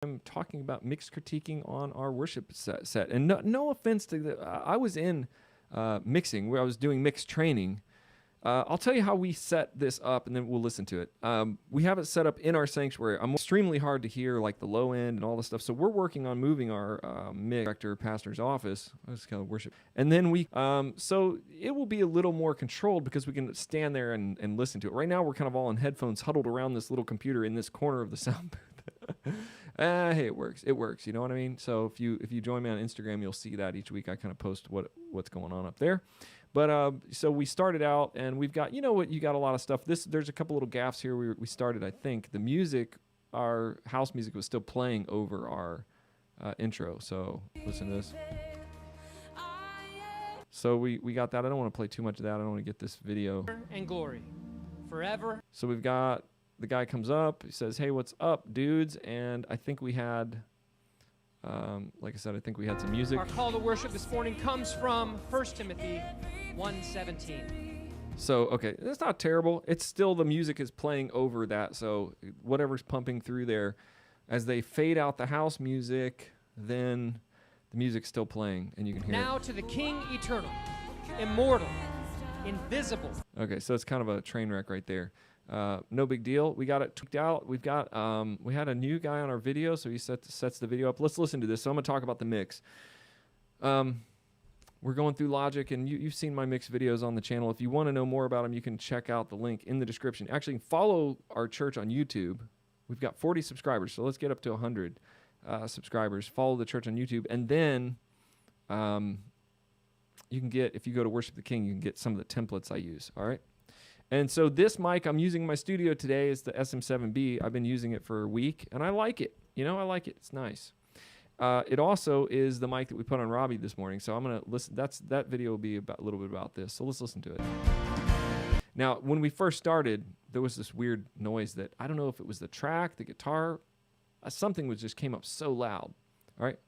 I'm talking about mix critiquing on our worship set. And no offense to the, I was in mixing where I was doing mix training. I'll tell you how we set this up, and then we'll listen to it. We have it set up in our sanctuary. I'm extremely hard to hear, like the low end and all this stuff. So we're working on moving our mix director pastor's office. Let's call it worship, and then we. So it will be a little more controlled because we can stand there and listen to it. Right now, we're kind of all in headphones, huddled around this little computer in this corner of the sound booth. Hey, it works. It works. You know what I mean? So if you join me on Instagram, you'll see that each week I kind of post what's going on up there. But so we started out, and we've got, you know what, you got a lot of stuff. There's a couple little gaps here. We started, I think, the music, our house music was still playing over our intro. So listen to this. So we got that. I don't want to play too much of that. I don't want to get this video. And glory forever. So we've got, the guy comes up. He says, "Hey, what's up, dudes?" And I think we had... like I said, I think we had some music. Our call to worship this morning comes from 1 Timothy 1:17. So, okay, that's not terrible. It's still, the music is playing over that, so whatever's pumping through there, as they fade out the house music, then the music's still playing, and you can hear now it. To the King eternal, immortal, invisible. Okay, so it's kind of a train wreck right there. No big deal. We got it tweaked out. We've got, we had a new guy on our video, so he sets the video up. Let's listen to this. So I'm going to talk about the mix. We're going through Logic, and you've seen my mix videos on the channel. If you want to know more about them, you can check out the link in the description. Actually, follow our church on YouTube. We've got 40 subscribers, so let's get up to 100 subscribers. Follow the church on YouTube, and then you can get, if you go to Worship the King, you can get some of the templates I use, all right? And so this mic I'm using in my studio today is the SM7B. I've been using it for a week, and I like it. You know, I like it. It's nice. It also is the mic that we put on Robbie this morning. So I'm going to listen. That video will be about a little bit about this. So let's listen to it. Now, when we first started, there was this weird noise that, I don't know if it was the track, the guitar, something was just came up so loud. All right.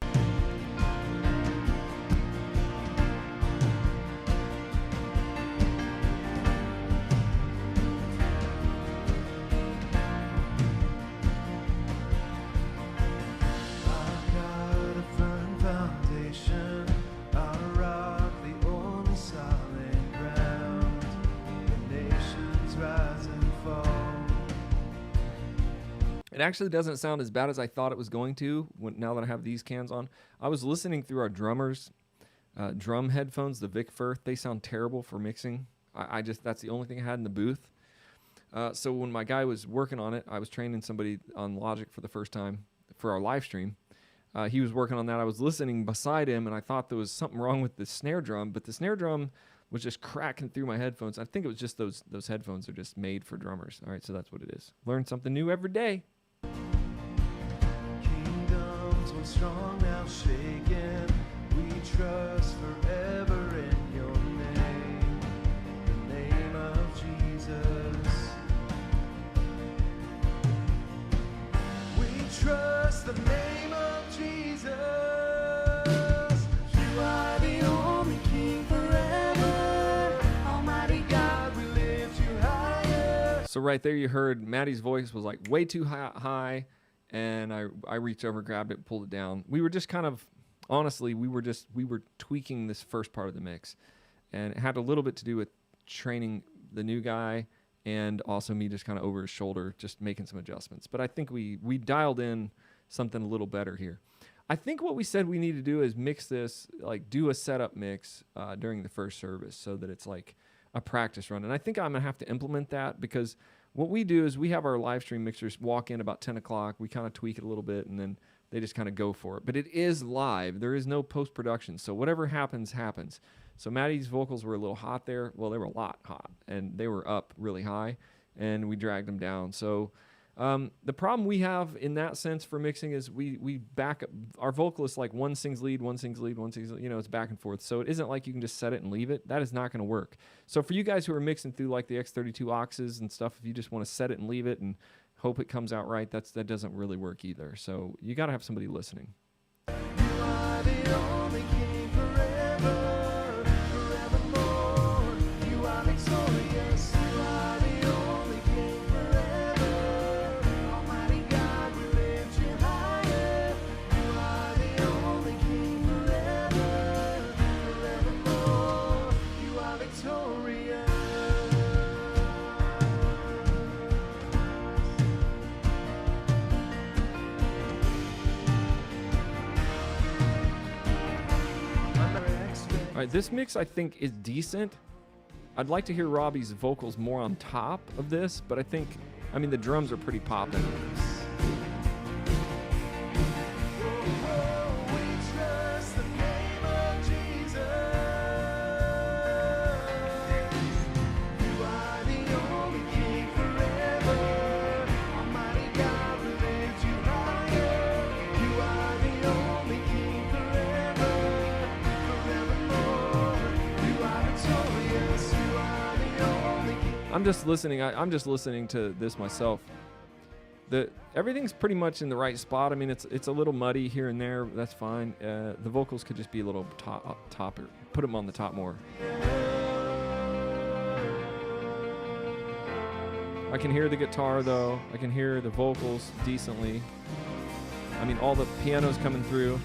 It actually doesn't sound as bad as I thought it was going to now that I have these cans on. I was listening through our drummer's drum headphones, the Vic Firth. They sound terrible for mixing. That's the only thing I had in the booth. So when my guy was working on it, I was training somebody on Logic for the first time for our live stream. He was working on that. I was listening beside him, and I thought there was something wrong with the snare drum, but the snare drum was just cracking through my headphones. I think it was just those headphones are just made for drummers. All right, so that's what it is. Learn something new every day. Kingdoms once strong, now shaken. We trust forever in your name, the name of Jesus. We trust the name of Jesus. You are the only King forever. Almighty God, we lift you higher. So right there you heard Maddie's voice was like way too high, and I reached over, grabbed it, pulled it down. We were just kind of, honestly, we were tweaking this first part of the mix, and it had a little bit to do with training the new guy and also me just kind of over his shoulder, just making some adjustments. But I think we dialed in something a little better here. I think what we said we need to do is mix this, like do a setup mix during the first service so that it's like a practice run. And I think I'm going to have to implement that, because what we do is we have our live stream mixers walk in about 10 o'clock. We kind of tweak it a little bit, and then they just kind of go for it. But it is live. There is no post-production. So whatever happens, happens. So Maddie's vocals were a little hot there. Well, they were a lot hot, and they were up really high, and we dragged them down. So the problem we have in that sense for mixing is we back up. Our vocalist, like one sings lead, one sings lead, one sings, you know, it's back and forth. So it isn't like you can just set it and leave it. That is not going to work. So for you guys who are mixing through like the X32 auxes and stuff, if you just want to set it and leave it and hope it comes out right, that doesn't really work either. So you got to have somebody listening. You are the only King forever, forevermore. You are victorious. You are the only King forever. Almighty God, we lift you higher. All right, this mix I think is decent. I'd like to hear Robbie's vocals more on top of this, but I mean, the drums are pretty popping. I'm just listening. I'm just listening to this myself. Everything's pretty much in the right spot. I mean, it's a little muddy here and there. That's fine. The vocals could just be a little top or put them on the top more. I can hear the guitar though. I can hear the vocals decently. I mean, all the piano's coming through.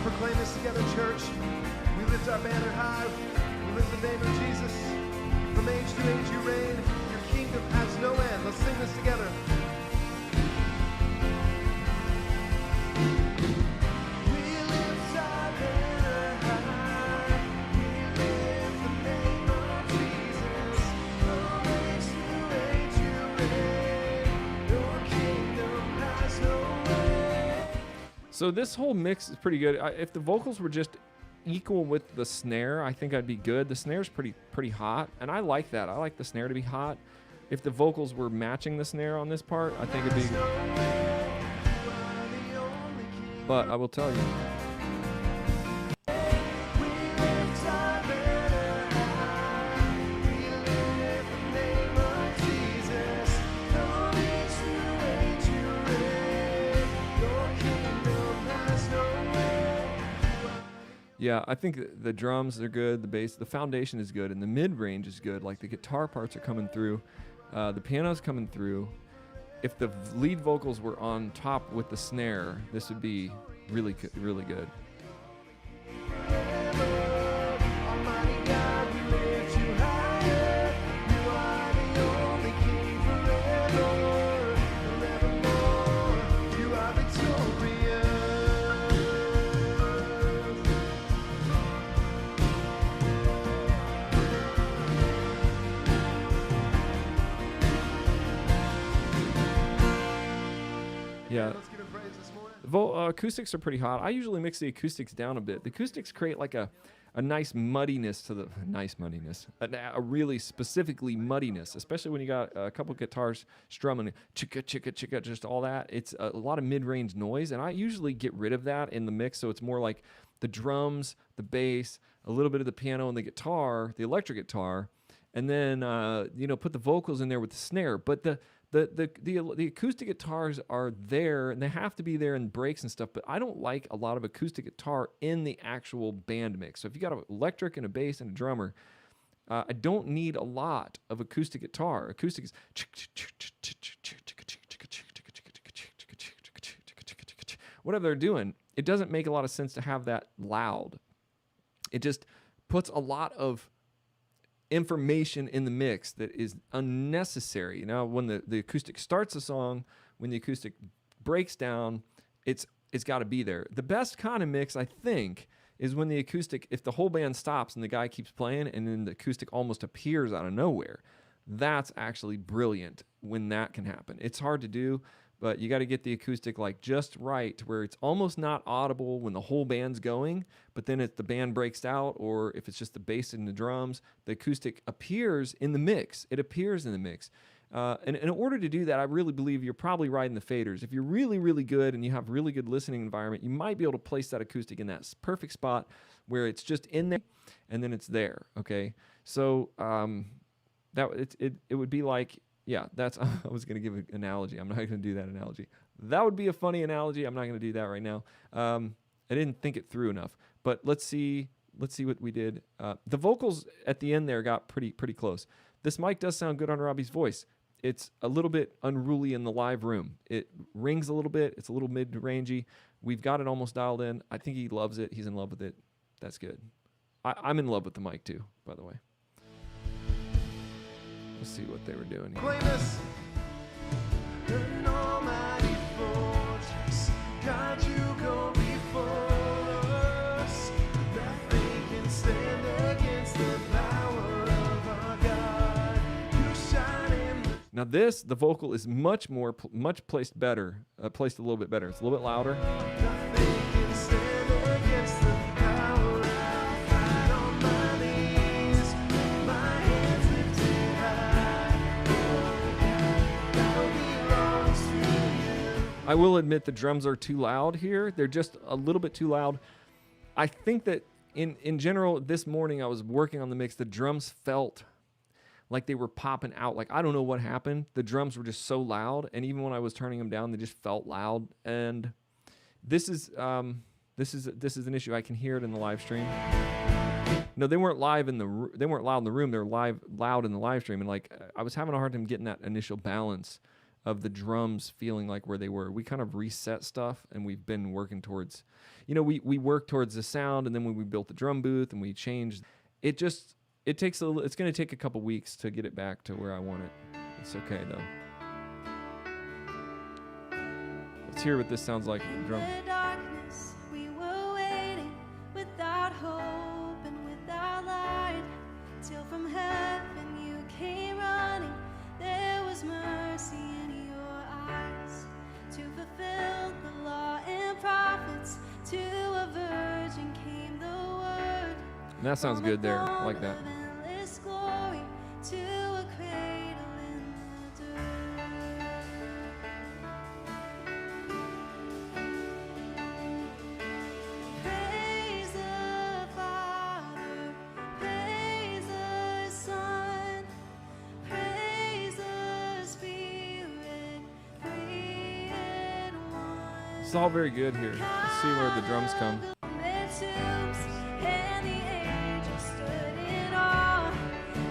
Proclaim this together, church. We lift our banner high. We lift the name of Jesus. From age to age you reign. Your kingdom has no end. Let's sing this together. We lift our banner high. We lift the name of Jesus. From age to age you reign. Your kingdom has no end. So this whole mix is pretty good. If the vocals were just equal with the snare, I think I'd be good. The snare's pretty hot, and I like that. I like the snare to be hot. If the vocals were matching the snare on this part, I think it'd be. But I will tell you. Yeah, I think the drums are good, the bass, the foundation is good, and the mid-range is good. Like the guitar parts are coming through, the piano's coming through. If the lead vocals were on top with the snare, this would be really good. Yeah. Let's give him praise this morning. Acoustics are pretty hot. I usually mix the acoustics down a bit. The acoustics create like a nice muddiness to the a really specifically muddiness, especially when you got a couple guitars strumming chicka chicka chicka, just all that. It's a lot of mid-range noise, and I usually get rid of that in the mix, so it's more like the drums, the bass, a little bit of the piano and the guitar, the electric guitar, and then put the vocals in there with the snare. But the acoustic guitars are there, and they have to be there in breaks and stuff, but I don't like a lot of acoustic guitar in the actual band mix. So if you got an electric and a bass and a drummer, I don't need a lot of acoustic guitar. Acoustic is whatever they're doing. It doesn't make a lot of sense to have that loud. It just puts a lot of information in the mix that is unnecessary. Now, when the acoustic starts a song, when the acoustic breaks down, it's got to be there. The best kind of mix, I think, is when the acoustic, if the whole band stops and the guy keeps playing and then the acoustic almost appears out of nowhere. That's actually brilliant when that can happen. It's hard to do, but you got to get the acoustic like just right to where it's almost not audible when the whole band's going, but then if the band breaks out, or if it's just the bass and the drums, the acoustic appears in the mix. It appears in the mix. And in order to do that, I really believe you're probably riding the faders. If you're really, really good and you have really good listening environment, you might be able to place that acoustic in that perfect spot where it's just in there and then it's there, okay? So it would be like, yeah, that's, I was going to give an analogy. I'm not going to do that analogy. That would be a funny analogy. I'm not going to do that right now. I didn't think it through enough. But let's see what we did. The vocals at the end there got pretty close. This mic does sound good on Robbie's voice. it's a little bit unruly in the live room. It rings a little bit. It's a little mid-rangey. We've got it almost dialed in. I think he loves it. He's in love with it. That's good. I'm in love with the mic too, by the way. Let's see what they were doing here. Claim us an almighty fortress. God, you go before us. Nothing can stand against the power of our God. You shine in the Now the vocal is much placed better, placed a little bit better. It's a little bit louder. nothing can stand against the power. I fight on my knees, my hands lifted high. Oh God, now belongs to you. I will admit the drums are too loud here. They're just a little bit too loud. I think that in general, this morning I was working on the mix. The drums felt like they were popping out. Like, I don't know what happened. The drums were just so loud, and even when I was turning them down, they just felt loud. And this is an issue. I can hear it in the live stream. No, they weren't loud in the room. They were loud in the live stream, and like I was having a hard time getting that initial balance of the drums feeling like where they were. We kind of reset stuff, and we've been working towards, we worked towards the sound, and then when we built the drum booth and we changed, it's going to take a couple weeks to get it back to where I want it. It's okay though. Let's hear what this sounds like in the drum. In the darkness, we were waiting without hope and without light, till from heaven you came running. There was mercy in your eyes to fulfill the law and prophets. To a virgin came the word. And that sounds good there. I like that. Endless glory to a cradle in the dirt. Praise the Father, praise the Son, praise the Spirit, three in one. It's all very good here. Let's see where the drums come. Their tombs, and the angels stood in awe,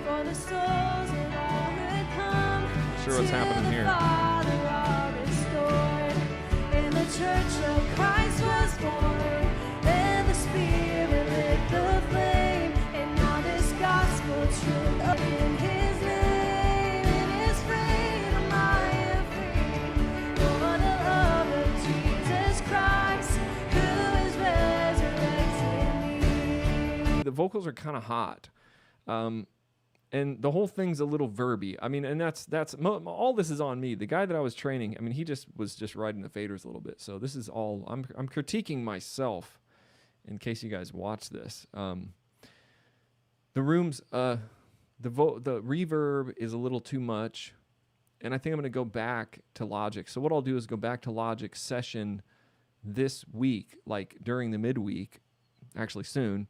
for the souls of all had come. Not sure what's happening here. To the Father all restored, and the church of Christ was born, and the Spirit lit the flame, and now this gospel truth up in His name, in His freedom I am free, for the love of Jesus Christ, who is resurrected me. The vocals are kind of hot. And the whole thing's a little verby. I mean, and that's all this is on me. The guy that I was training, I mean, he was just riding the faders a little bit. So this is all I'm critiquing myself in case you guys watch this. The rooms, the reverb is a little too much, and I think I'm going to go back to Logic. So what I'll do is go back to Logic session this week, like during the midweek, actually soon.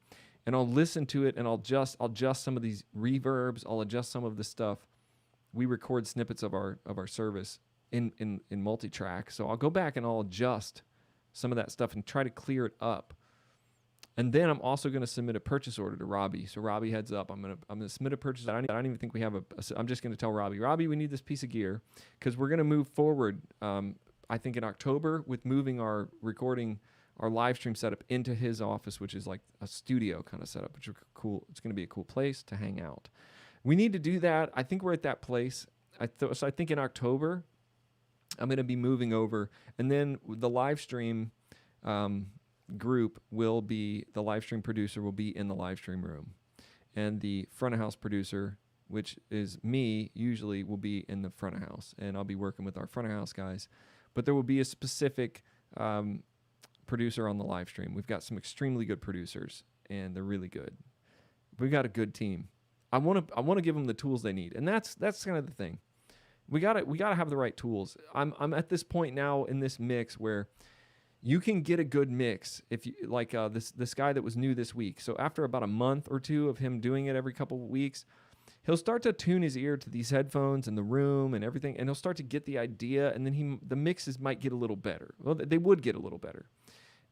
And I'll listen to it, and I'll adjust some of these reverbs. I'll adjust some of the stuff. We record snippets of our service in multi-track, so I'll go back and I'll adjust some of that stuff and try to clear it up. And then I'm also going to submit a purchase order to Robbie. So Robbie, heads up, I'm gonna submit a purchase. I don't even think we have I'm just going to tell Robbie, we need this piece of gear because we're going to move forward. I think in October with moving our live stream setup into his office, which is like a studio kind of setup, which is cool. It's going to be a cool place to hang out. We need to do that. I think we're at that place. So I think in October, I'm going to be moving over, and then the live stream group will be, the live stream producer will be in the live stream room, and the front of house producer, which is me, usually will be in the front of house, and I'll be working with our front of house guys. But there will be a specific producer on the live stream. We've got some extremely good producers, and they're really good. We've got a good team. I want to give them the tools they need, and that's kind of the thing. We gotta have the right tools. I'm at this point now in this mix where you can get a good mix if you like this guy that was new this week. So after about a month or two of him doing it every couple of weeks, he'll start to tune his ear to these headphones and the room and everything, and he'll start to get the idea, and then the mixes might get a little better. Well, they would get a little better.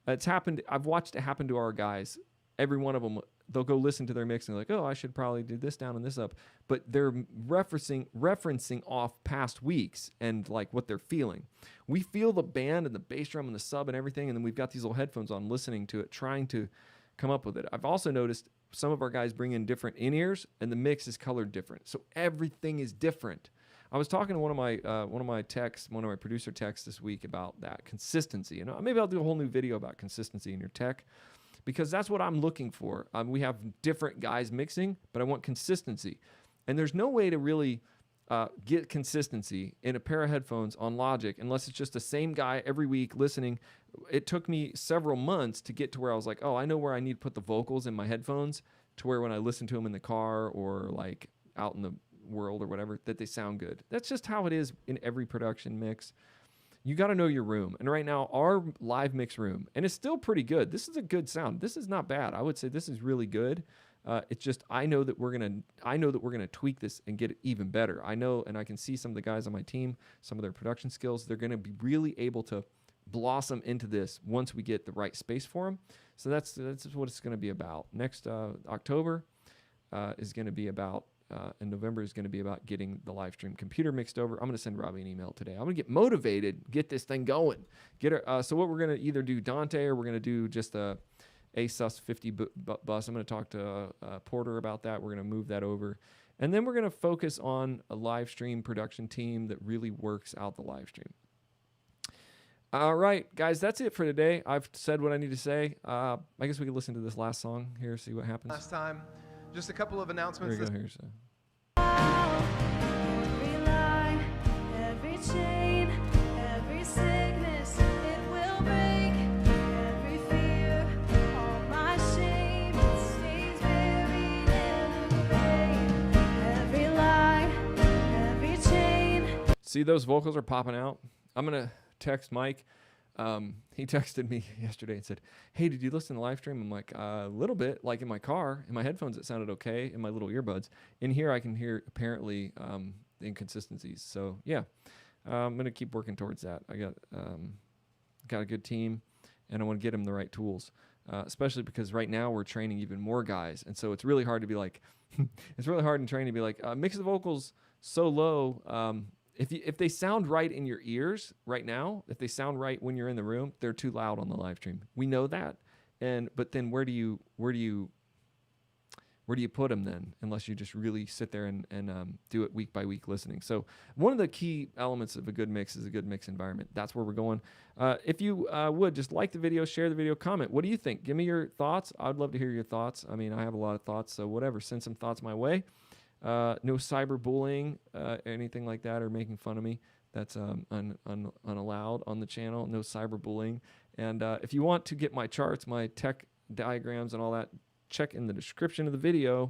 It's happened. I've watched it happen to our guys. Every one of them they'll go listen to their mix and they're like, oh, I should probably do this down and this up. But they're referencing off past weeks and like what they're feeling. We feel the band and the bass drum and the sub and everything, and then we've got these little headphones on listening to it, trying to come up with it. I've also noticed some of our guys bring in different in-ears, and the mix is colored different. So everything is different. I was talking to one of my producer techs this week about that consistency. And maybe I'll do a whole new video about consistency in your tech, because that's what I'm looking for. We have different guys mixing, but I want consistency. And there's no way to really get consistency in a pair of headphones on Logic unless it's just the same guy every week listening. It took me several months to get to where I was like, oh, I know where I need to put the vocals in my headphones, to where when I listen to them in the car or like out in the world or whatever, that they sound good. That's just how it is in every production mix. You got to know your room. And right now, our live mix room, and it's still pretty good. This is a good sound. This is not bad. I would say this is really good. It's just I know that we're gonna tweak this and get it even better. I know, and I can see some of the guys on my team, some of their production skills. They're gonna be really able to blossom into this once we get the right space for them. So that's what it's gonna be about. Next October is gonna be about. And November is going to be about getting the live stream computer mixed over. I'm going to send Robbie an email today. I'm going to get motivated, get this thing going. So what we're going to either do Dante, or we're going to do just a ASUS 50 bus. I'm going to talk to Porter about that. We're going to move that over. And then we're going to focus on a live stream production team that really works out the live stream. All right, guys, that's it for today. I've said what I need to say. I guess we can listen to this last song here, see what happens. Last time, just a couple of Here announcements. we go. Here's Every lie, every chain, every sickness, it will break. Every fear, all my shame, stays buried in the grave. Every lie, every chain. See, those vocals are popping out. I'm going to text Mike. He texted me yesterday and said, hey, did you listen to the live stream? I'm like, a little bit, like in my car. In my headphones, it sounded okay. In my little earbuds. In here, I can hear, apparently, the inconsistencies. So, yeah, I'm going to keep working towards that. I got a good team, and I want to get them the right tools, especially because right now we're training even more guys. And so it's really hard to be like, it's really hard in training to be like, mix the vocals so low. If they sound right in your ears right now, if they sound right when you're in the room, they're too loud on the live stream. We know that, but then where do you put them then? Unless you just really sit there and do it week by week listening. So one of the key elements of a good mix is a good mix environment. That's where we're going. If you would just like the video, share the video, comment. What do you think? Give me your thoughts. I'd love to hear your thoughts. I mean, I have a lot of thoughts, so whatever. Send some thoughts my way. No cyberbullying, anything like that, or making fun of me. That's unallowed on the channel. No cyberbullying. And if you want to get my charts, my tech diagrams, and all that, check in the description of the video.